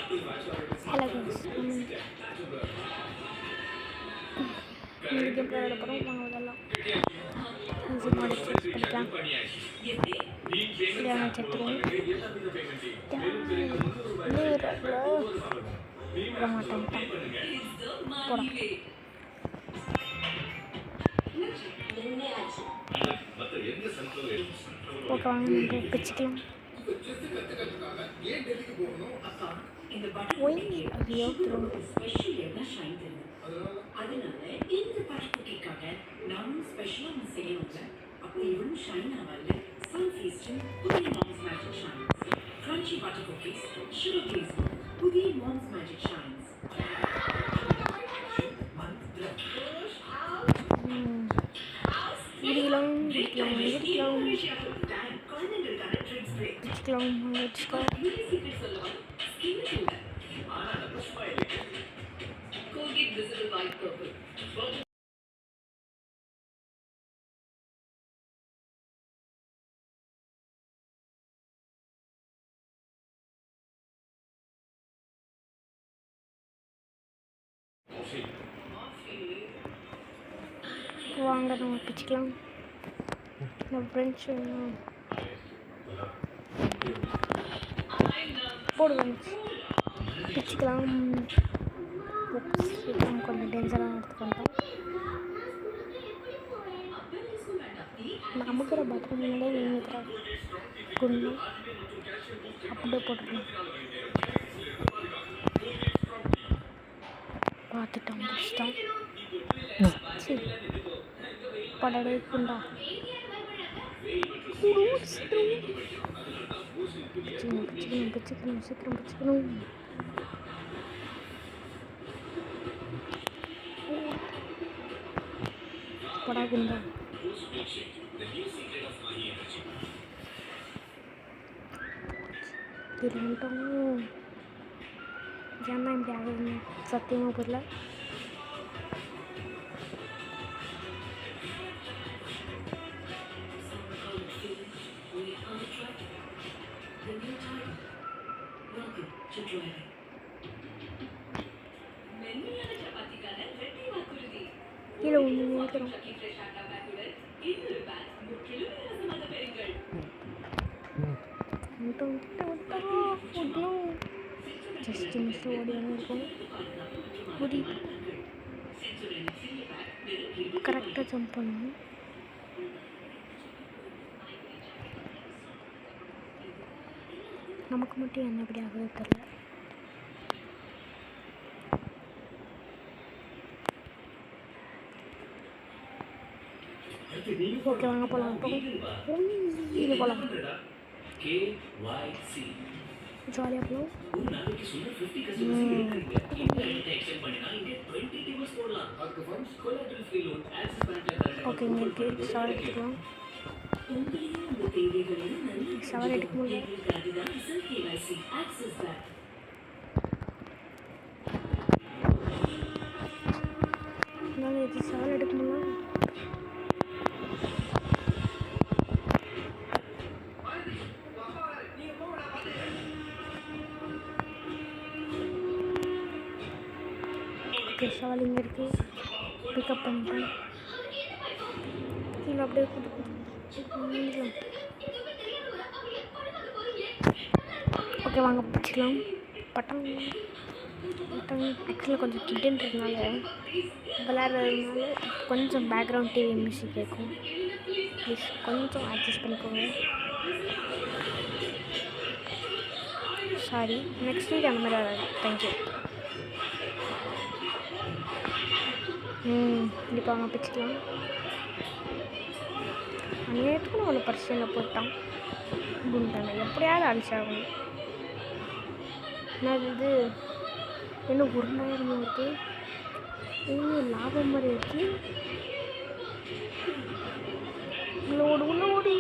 Hello guys, இந்த game விளையாட போகிறோம். வாங்க விளையாடலாம். ஈஸி மாடு படிக்கலாம். சரியான செத்துருவோம். விட மாட்டேன் போகிறோம். ஓகே, வாங்க நம்ம பிச்சுக்கலாம். ஒய் ஐயோ அதனால இந்த பழக்குட்டிக்காக நானும் ஸ்பெஷலா ஒன்று செய்யணும்ல. அப்போ இவனும் ஷைன் ஆவால. சன் ஃபீஸ்டும் புதிய mom's magic shines, crunchy butter cookies, sugar கேஸ், புதிய மாம்ஸ் மேஜிக் ஷைன்ஸ். வாங்க நம்ம பிச்சுக்கலாம். ஃப்ரெண்ட்ஸ் போடுவோம், பிச்சுக்கலாம். கொஞ்சம் டென்ஷனாக எடுத்துக்கிட்டோம். நமக்குற பட்டன் முன்னாடியே நின்றுக்கிற குண்டு அப்படியே போட்டுருக்கோம். பார்த்துட்டோம், முடிச்சிட்டோம். சரி படடே குண்டா பிச்சுக்கணும் சீக்கிரம் பிச்சுக்கணும். படா குண்டா திரும்பிட்டோம். ஏன்னா இப்படி ஆகுதுன்னு சத்தியமாக புரியல. கீழே ஒன்று நினைக்கிறோம். ஜஸ்ட் மிஸ்ட்டு ஓடியானே இருக்கும். ஓடி கரெக்டாக ஜம்ப் பண்ணணும். நமக்கு மட்டும் என்ன எப்படி ஆகுது தெரியல. ஓகே வாங்க போகலாம். இது போகலாம், ஜாலியாக போகலாம். ஓகே, இங்கே சவால் எடுத்துக்கலாம். சவால் எடுக்க முடியும். இது சவால் எடுக்க முடியல. ஓகே, சவால் இங்கே இருக்குது. பிக்கப் பண்ணிட்டேன். கீழே அப்படியே ஓகே வாங்க பிடிச்சிக்கலாம். பட்டம் ஆக்சுவலாக கொஞ்சம் கிட்டுன்றதுனால விளையாடுறதுனால கொஞ்சம் பேக்ரவுண்ட் டிவி மியூசிக் கேட்கும். ப்ளீஸ் கொஞ்சம் அட்ஜஸ்ட் பண்ணிக்கோங்க. சாரி, நெக்ஸ்ட் வீக் அந்த மாதிரி வராது. தேங்க்யூ. கண்டிப்பாக அவங்க பிச்சுக்கலாம். நேற்றுக்கு ஒன்று பரிசையில் போட்டான் குண்டான எப்படியாவது அடிச்சாகணும். நான் இது இன்னும் 1000 இருக்குது. இன்னும் லாபம் மாதிரி இருக்கு. உள்ளோடி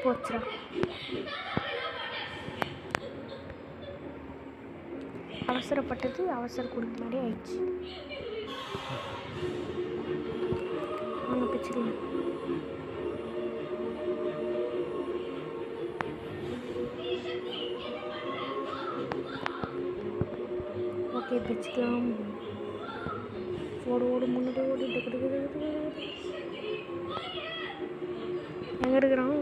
போச்சுடா. அவசரப்பட்டது அவசர கொடுத்த மாதிரி ஆயிடுச்சு. வாங்க பிச்சுக்கலாம். ஓகே பிச்சுக்கலாம். ஓடு ஓடு முன்னாடி ஓடு. எங்கே இருக்கிறான்?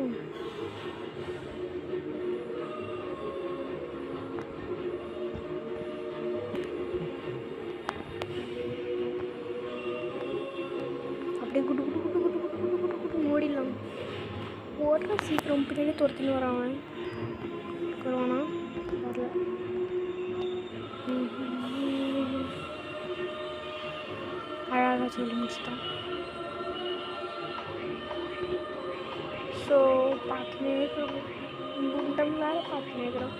அப்படியே குடு குடு குடு குடு குடு குடு குடு குடு ஓடிடலாம். ஓடுற சீக்கிரம் பின்னாடி துரத்துன்னு வரான். வருவானா? வரல. அழகாக சொல்லி முடிச்சிட்டான். ஸோ பார்த்துனே இருக்கிறோம். குண்டம் வேறு பார்த்துனே இருக்கிறோம்.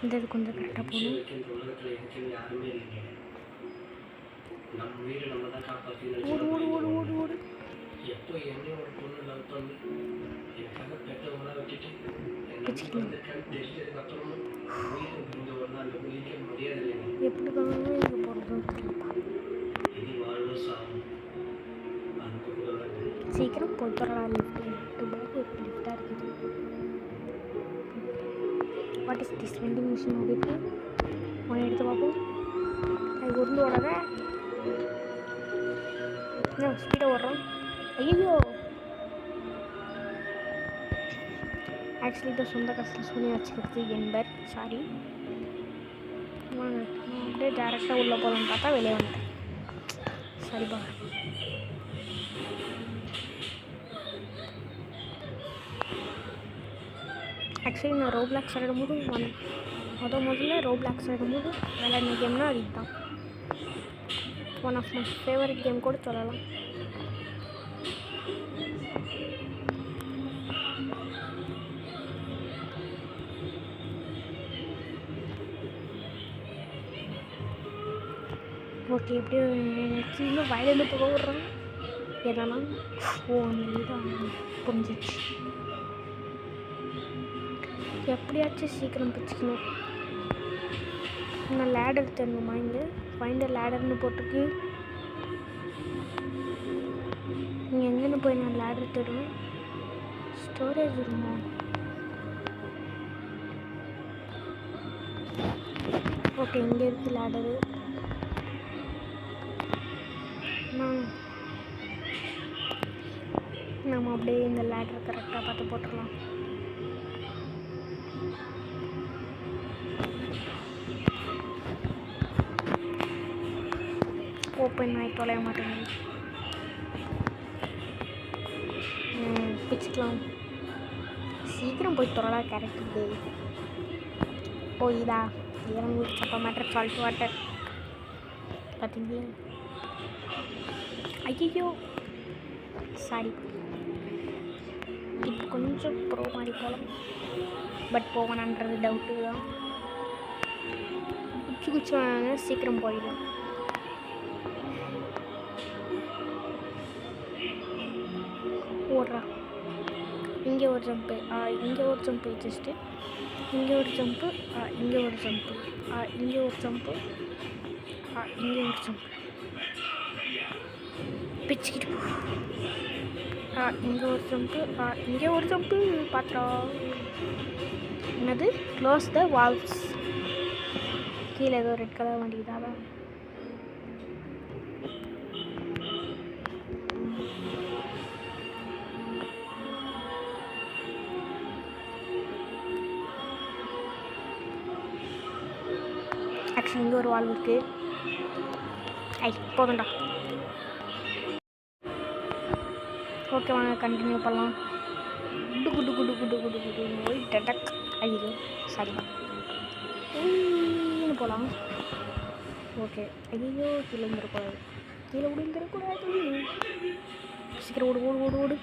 இந்த இது கொஞ்சம் கரெக்டாக போகணும். ஓடு ஓடு ஓடு ஓடு ஓடு. எப்படி பண்ணணும் இங்கே போகிறது? சீக்கிரம் போய்த்துறலாம். லிஃப்டாக இருக்குது. What is this vending machine? ஓடிட்டு ஒன்று எடுத்து பார்ப்போம். அது உருந்து ஓடாத. இன்னும் ஸ்பீடாக ஓடுறோம். ஐயோ ஆக்சுவலி இதை சொந்த கஷ்டம் சொல்லி வச்சுக்கிறது என்பர். சாரி. அப்படியே டேரெக்டாக உள்ளே போகலான்னு பார்த்தா வெளியே வந்துட்டேன். சரிப்பா. ஆக்சுவலி நான் ரோப்ளாக்ஸ் ஆடும்போது முதல்ல ரோப்ளாக்ஸ் ஆடும்போது விளையாடின கேம்னா அது தான் one of my favourite game கூட சொல்லலாம். ஓகே எப்படியோ இன்னும் வயலிருந்து போக விட்றான். என்னன்னா அந்த இது புரிஞ்சிச்சு. எப்படியாச்சும் சீக்கிரம் பிச்சுக்கணும். நான் லேடர் தரணுமா? இங்கே ஃபைண்ட் லேடர்னு போட்டிருக்கு. நீங்கள் எங்கேன்னு போய் நான் லேடர் தருவேன். ஸ்டோரேஜ் ரூமா? ஓகே இங்கே இருக்குது லேடரு. நம்ம அப்படியே இந்த லேடரை கரெக்டாக பார்த்து போட்டுடலாம். ஓப்பன் ஆகி தொலைய மாட்டேங்குது. பிச்சுக்கலாம். சீக்கிரம் போய் தொடரா கேரக்டருக்கு. ஓ இதா இறங்கு சப்ப மேட்டர் சால்ட் வாட்டர் பார்த்தீங்களா? ஐயோ சாரி. இப்போ கொஞ்சம் ப்ரோ மாதிரி போகலாம். பட் போகணுன்றது டவுட்டு தான். குச்சி வாங்க சீக்கிரம் போயிடலாம். ஓடுறா. இங்கே ஒரு ஜம்ப்பு. இங்கே ஒரு ஜம்ப்பு. ஜஸ்ட்டு இங்கே ஒரு ஜம்ப்பு. இங்கே ஒரு ஜம்ப்பு. இங்கே ஒரு ஜம்ப்பு. இங்கே ஒரு ஜம்ப்பு. பிச்சுக்கிட்டு போ. இங்கே ஒரு ஜம்ப்பு. இங்கே ஒரு ஜம்ப்பு. பார்த்தா என்னது? Close the valves. கீழே ஏதோ ரெட் கலர் வண்டிதாவா? ஆக்சுவலி இங்கே ஒரு வால்வ் இருக்குது. போதும்டா. ஓகே வாங்க கண்டினியூ பண்ணலாம். குடு குடு குடு குடு குடு குடு போய் டடக். ஐயோ சரிப்பா. போகலாம். ஓகே. ஐயோ கீழே வந்துடக்கூடாது. கீழே விழுந்துடக்கூடாது. சீக்கிரம் ஓடு ஓடு ஓடு ஓடு.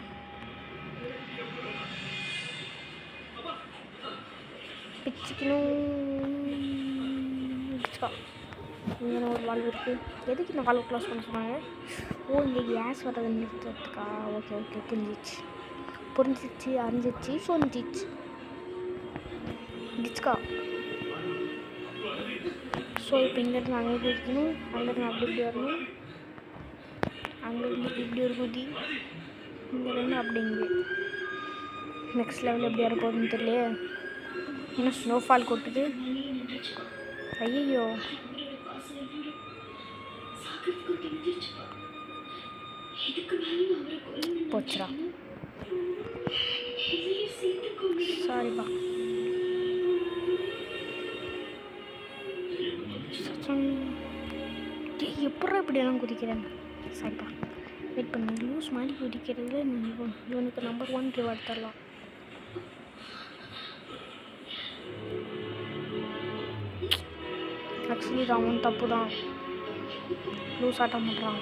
பிச்சுக்கணும். பிச்சுக்கா. இங்கே ஒரு வால்வு இருக்குது. எதுக்கு இந்த வால்வு க்ளோஸ் பண்ண சொன்னாங்க? ஓ இங்கே கேஸ் வர்றதை நிறுத்துறதுக்கா? ஓகே ஓகே புரிஞ்சிச்சு. அறிஞ்சிச்சு சொஞ்சிச்சு. பிச்சுக்கா. ஸோ இப்போ இங்கேருந்து அங்கே குதிக்கணும், அங்கேருந்து அப்படி இப்படி வரணும், அங்கேருந்து இப்படி ஒரு குதி, இங்கேருந்து அப்படி இங்கே. நெக்ஸ்ட் லெவல் எப்படி வர போகுதுன்னு தெரியலையே. இன்னும் ஸ்னோஃபால் கொட்டுது. ஐயோ போச்சுடா, சாரிப்பா. எப்படா இப்படியெல்லாம் குதிக்கிறேன், சாரிப்பா. வெயிட் பண்ணு, லூஸ் மாதிரி குதிக்கிறது இவனுக்கு நம்பர் 1 ரிவார்ட் தரலாம். ஆக்சுவலி இது அவன் தப்பு தான், லூஸ் ஆட்டம் பண்ணுறான்.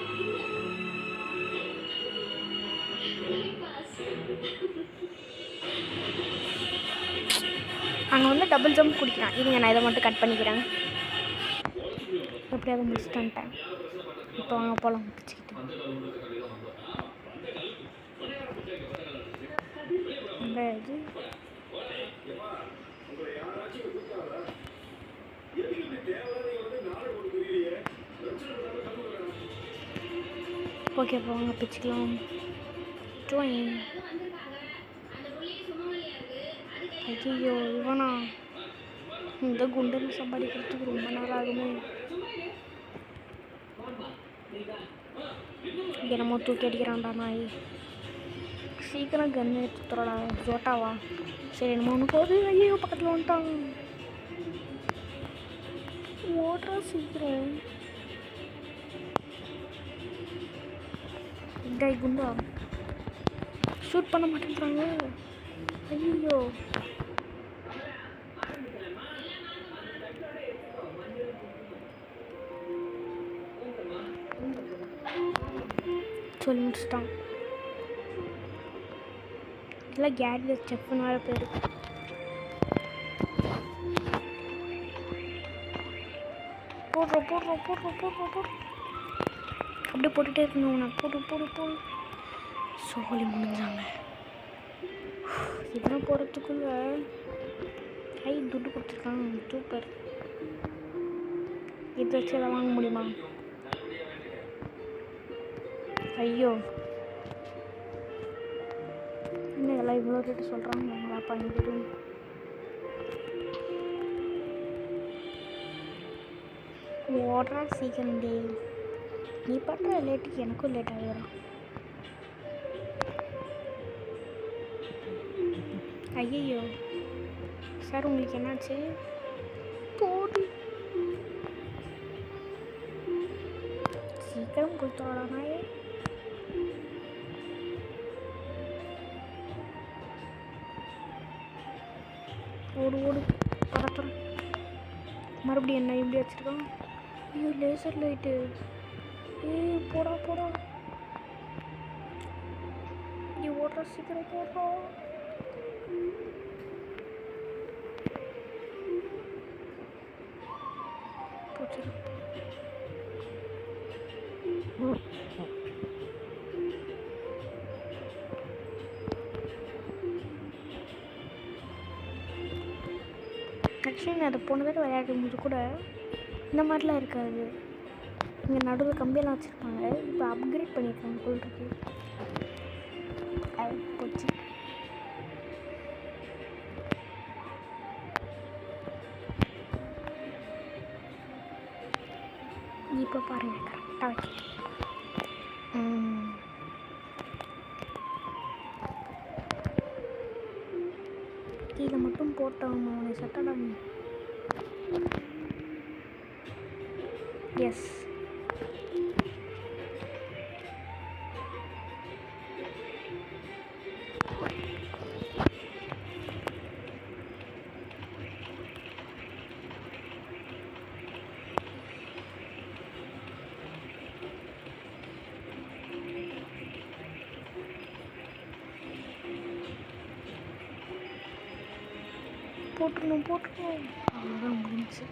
அங்கே வந்து டபுள் ஜம்ப் குடிக்கிறான். இருங்க நான் இதை மட்டும் கட் பண்ணிக்கிறேன். எப்படியாவது முடிச்சுட்டேன். இப்போ வாங்க போகலாம் பிடிச்சிக்கிட்டு. இது ஓகே போங்க பிச்சுக்கலாம். ஐயோ இவனா, இந்த குண்டல் சம்பாதிக்கிறதுக்கு ரொம்ப நாள் ஆகுமே. இங்கே நம்ம தூக்கி அடிக்கிறான்டா நாய். சீக்கிரம் கன்று எடுத்துறடா ஜோட்டாவா. சரி நம்ம ஒன்று போகுது. ஐயோ பக்கத்தில் வந்துட்டான். ஓடுறா சீக்கிரம். இந்த குண்டா ஷூட் பண்ண மாட்டேங்கிறாங்க. ஐயோ சொல்லி முடிச்சிட்டான். இதெல்லாம் கேரியில் செஃப்னு வேறு பேர். போடுறோம் அப்படியே போட்டுகிட்டே இருக்கணும். உனக்கு போடு சோழி முடிஞ்சாங்க. இதெல்லாம் போகிறதுக்குள்ள துட்டு கொடுத்துருக்காங்க. சூப்பர். இதை வச்சு எதாவது வாங்க முடியுமா? ஐயோ இன்னும் எல்லாம் இவ்வளோ ரேட்டு சொல்கிறாங்க. நம்மளா பண்ணிக்கிட்டு ஓடுறா சீக்கிரம் டே. நீ பண்ணுற லேட்டுக்கு எனக்கும் லேட் ஆகிடும். ஐயோ சார் உங்களுக்கு என்னாச்சு? போடு சீக்கிரம் கொடுத்தோடா நாயே. ஓடு பரத்துற. மறுபடியும் என்ன இப்படி வச்சுருக்கான்? ஐயோ லேசர் லைட்டு. போடா நீ ஓடுற சீக்கிரம் போடுறா. போச்சு. ஆக்சுவலி நான் அதை போன தடவை விளையாடும்போது கூட இந்த மாதிரிலாம் இருக்காது. இங்கே நடுவில் கம்பியெல்லாம் வச்சுருப்பாங்க. இப்போ அப்கிரேட் பண்ணியிருக்காங்க போல் இருக்கு. அது போச்சு. இப்போ பாருங்கள் கரெக்டாக வச்சு. கீழே மட்டும் போட்டவங்க அவனை சட்டடாங்க. எஸ் போட்டுருணும் அவ்வளோதான் முடிஞ்சு.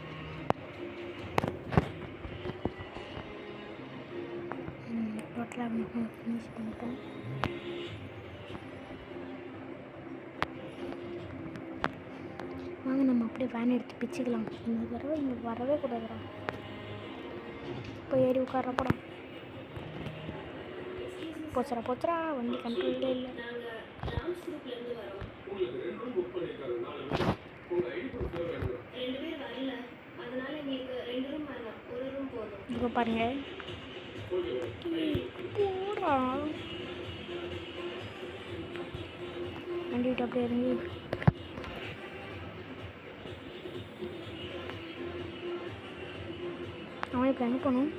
டோட்டலாக ஃபினிஷ் பண்ணிட்டோம். வாங்க நம்ம அப்படியே வேன் எடுத்து பிச்சுக்கலாம். இந்த தடவை இங்கே வரவே கூடாதுடா. போய் ஏறி உட்கார்ற படம் போச்சுரா வண்டி கண்ட்ரோல்லே இல்லை. இப்போ பாருங்க போடா வண்டி விட்டு அப்படியே இறங்கி அவன் இப்போ என்ன பண்ணும்?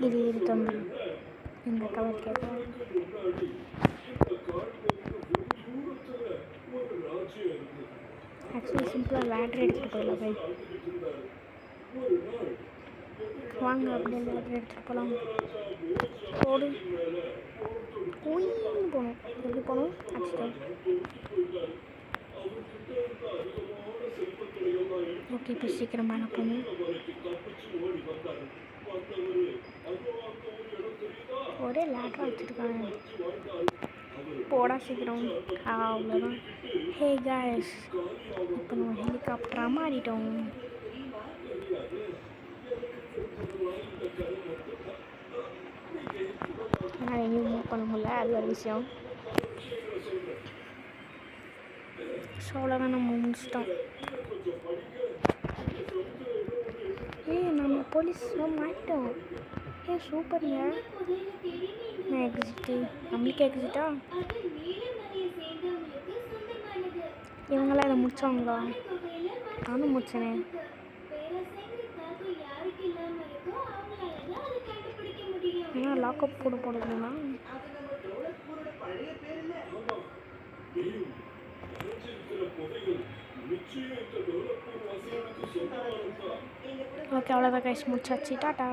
இது தம்பி இந்த கலர் கேட்கும். ஆக்சுவலி சிம்பிளாக லேட்ரு எடுத்துகிட்டு போயிடலாம். வாங்க அப்படியே லேட்ரு எடுத்துகிட்டு போகலாம். போடு போயின்னு போகணும். எப்படி போகணும்? ஆக்சுவலாக ஓகே இப்போ சீக்கிரமாக என்ன போகணும்? ஒரே லேட்டாக வச்சுருக்காங்க. போடா சீக்கிரம். அவ்வளோதான். ஹே காய்ஸ், இப்போ நம்ம ஹெலிகாப்டராக மாறிட்டோம். ஆனால் எங்கேயும் மூவ் பண்ண முடியல, அது ஒரு விஷயம். ஸோ அவ்வளோதான், நம்ம முடிச்சிட்டோம். நம்ம போலீஸ் மாட்டோம். சூப்பருங்க. நான் எக்ஸிட்டு நம்மளுக்கு எக்ஸிட்டா? இவங்களாம் இதை முடித்தவங்களா? நானும் முடிச்சேனே. ஏன்னா லாக்அப் கூட போடணும்னா ஓகே அவ்வளோதான் கைஸ், முடிச்சாச்சு. டாட்டா.